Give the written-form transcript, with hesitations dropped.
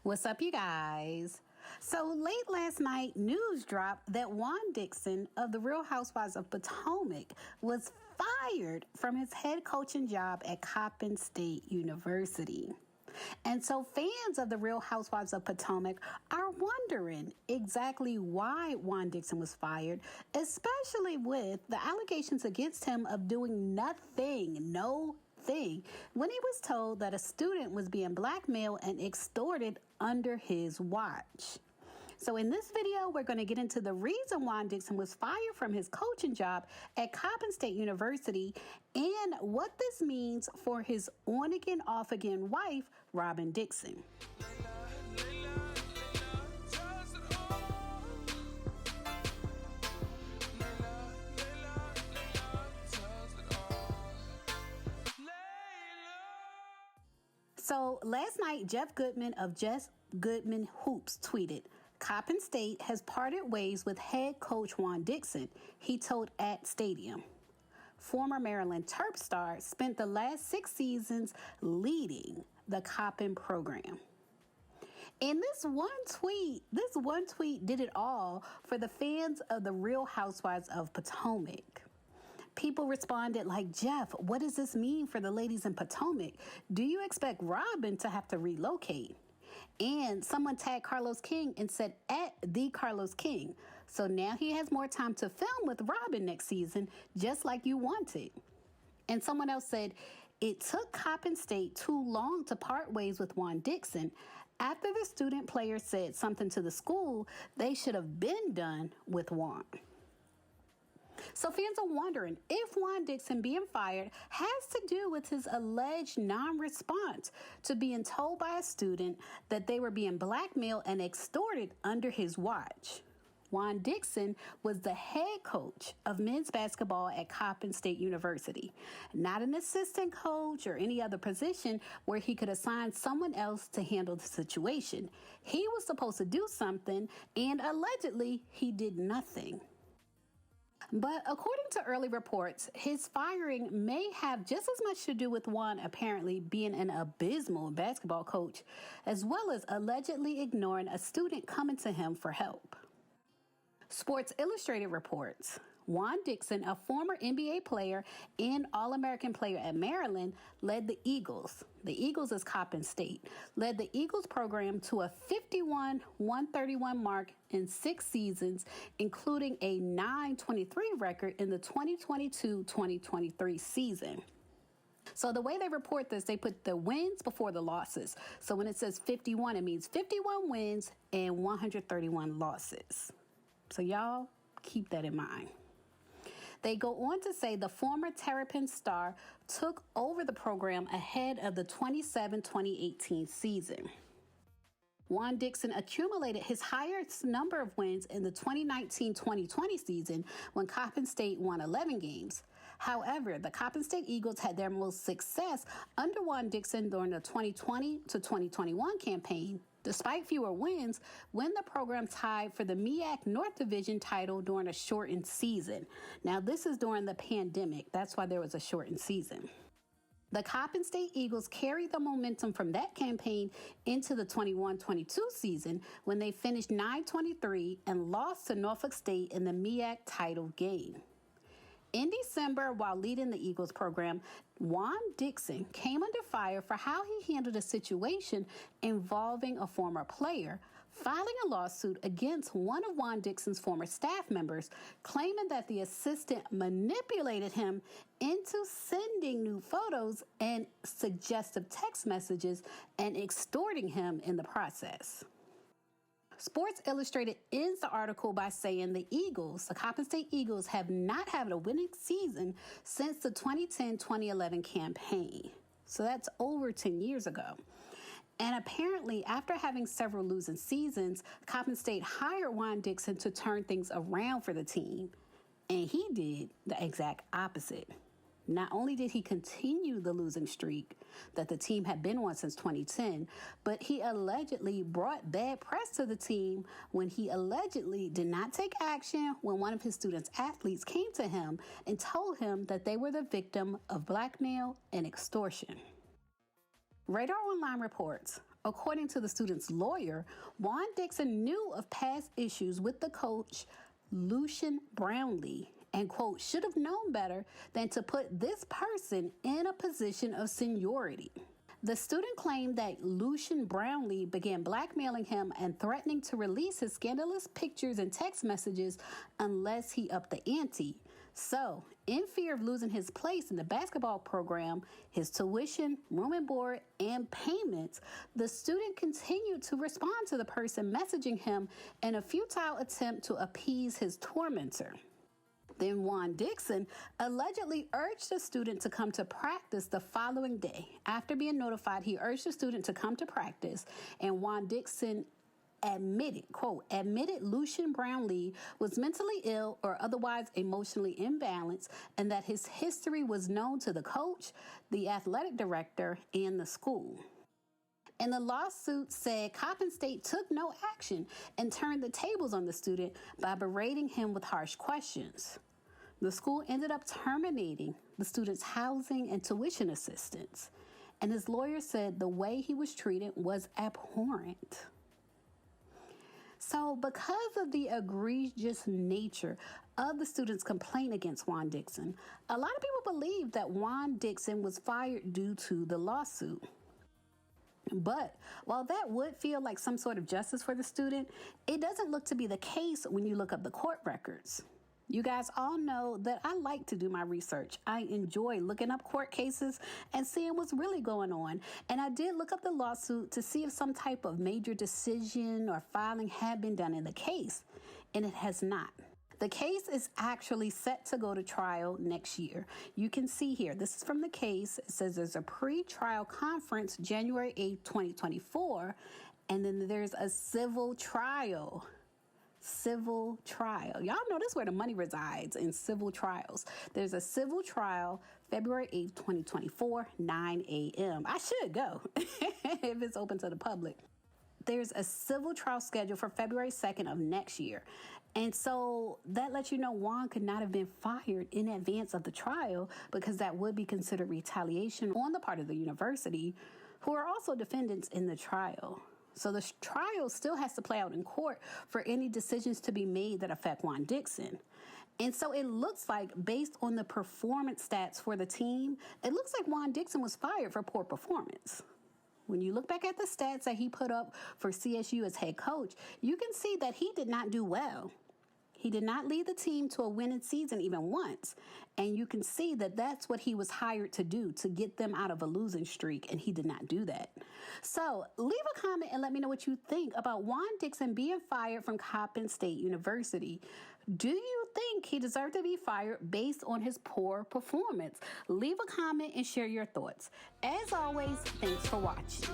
What's up, you guys? So late last night, news dropped that Juan Dixon of the Real Housewives of Potomac was fired from his head coaching job at Coppin State University. And so fans of the Real Housewives of Potomac are wondering exactly why Juan Dixon was fired, especially with the allegations against him of doing no thing when he was told that a student was being blackmailed and extorted under his watch. So in this video, we're going to get into the reason Juan Dixon was fired from his coaching job at Coppin State University and what this means for his on-again, off-again wife, Robin Dixon. So last night, Jeff Goodman of Just Goodman Hoops tweeted, "Coppin State has parted ways with head coach Juan Dixon," he told at Stadium. Former Maryland Terp star spent the last 6 seasons leading the Coppin program. And this one tweet did it all for the fans of the Real Housewives of Potomac. People responded like, "Jeff, what does this mean for the ladies in Potomac? Do you expect Robin to have to relocate?" And someone tagged Carlos King and said, "at the Carlos King. So now he has more time to film with Robin next season, just like you wanted." And someone else said, "It took Coppin State too long to part ways with Juan Dixon. After the student player said something to the school, they should have been done with Juan." So fans are wondering if Juan Dixon being fired has to do with his alleged non-response to being told by a student that they were being blackmailed and extorted under his watch. Juan Dixon was the head coach of men's basketball at Coppin State University, not an assistant coach or any other position where he could assign someone else to handle the situation. He was supposed to do something, and allegedly he did nothing. But according to early reports, his firing may have just as much to do with Juan apparently being an abysmal basketball coach, as well as allegedly ignoring a student coming to him for help. Sports Illustrated reports Juan Dixon, a former NBA player and All-American player at Maryland, led the Eagles. The Eagles is Coppin State. Led the Eagles program to a 51-131 mark in 6 seasons, including a 9-23 record in the 2022-2023 season. So the way they report this, they put the wins before the losses. So when it says 51, it means 51 wins and 131 losses. So y'all keep that in mind. They go on to say the former Terrapin star took over the program ahead of the 2018 season. Juan Dixon accumulated his highest number of wins in the 2019-2020 season when Coppin State won 11 games. However, the Coppin State Eagles had their most success under Juan Dixon during the 2020 to 2021 campaign, despite fewer wins, when the program tied for the MEAC North Division title during a shortened season. Now, this is during the pandemic. That's why there was a shortened season. The Coppin State Eagles carried the momentum from that campaign into the 21-22 season when they finished 9-23 and lost to Norfolk State in the MEAC title game. In December, while leading the Eagles program, Juan Dixon came under fire for how he handled a situation involving a former player, filing a lawsuit against one of Juan Dixon's former staff members, claiming that the assistant manipulated him into sending nude photos and suggestive text messages and extorting him in the process. Sports Illustrated ends the article by saying the Coppin State Eagles, have not had a winning season since the 2010-2011 campaign. So that's over 10 years ago. And apparently, after having several losing seasons, Coppin State hired Juan Dixon to turn things around for the team. And he did the exact opposite. Not only did he continue the losing streak that the team had been on since 2010, but he allegedly brought bad press to the team when he allegedly did not take action when one of his students' athletes came to him and told him that they were the victim of blackmail and extortion. Radar Online reports According to the student's lawyer, Juan Dixon knew of past issues with the coach, Lucian Brownlee, and, quote, should have known better than to put this person in a position of seniority. The student claimed that Lucian Brownlee began blackmailing him and threatening to release his scandalous pictures and text messages unless he upped the ante. So, in fear of losing his place in the basketball program, his tuition, room and board, and payments, the student continued to respond to the person messaging him in a futile attempt to appease his tormentor. Then Juan Dixon allegedly urged the student to come to practice the following day. After being notified, he urged the student to come to practice, and Juan Dixon admitted Lucian Brownlee was mentally ill or otherwise emotionally imbalanced, and that his history was known to the coach, the athletic director, and the school. And the lawsuit said Coppin State took no action and turned the tables on the student by berating him with harsh questions. The school ended up terminating the student's housing and tuition assistance, and his lawyer said the way he was treated was abhorrent. So, because of the egregious nature of the student's complaint against Juan Dixon, a lot of people believe that Juan Dixon was fired due to the lawsuit. But while that would feel like some sort of justice for the student, it doesn't look to be the case when you look up the court records. You guys all know that I like to do my research. I enjoy looking up court cases and seeing what's really going on. And I did look up the lawsuit to see if some type of major decision or filing had been done in the case, and it has not. The case is actually set to go to trial next year. You can see here, this is from the case. It says there's a pre-trial conference January 8th, 2024, and then there's a civil trial. Civil trial. Y'all know this is where the money resides, in civil trials. There's a civil trial February 8th, 2024, 9 a.m. I should go if it's open to the public. There's a civil trial scheduled for February 2nd of next year. And so that lets you know Juan could not have been fired in advance of the trial, because that would be considered retaliation on the part of the university, who are also defendants in the trial. So the trial still has to play out in court for any decisions to be made that affect Juan Dixon. And so it looks like, based on the performance stats for the team, it looks like Juan Dixon was fired for poor performance. When you look back at the stats that he put up for CSU as head coach, you can see that he did not do well. He did not lead the team to a winning season even once. And you can see that that's what he was hired to do, to get them out of a losing streak, and he did not do that. So leave a comment and let me know what you think about Juan Dixon being fired from Coppin State University. Do you think he deserved to be fired based on his poor performance? Leave a comment and share your thoughts. As always, thanks for watching.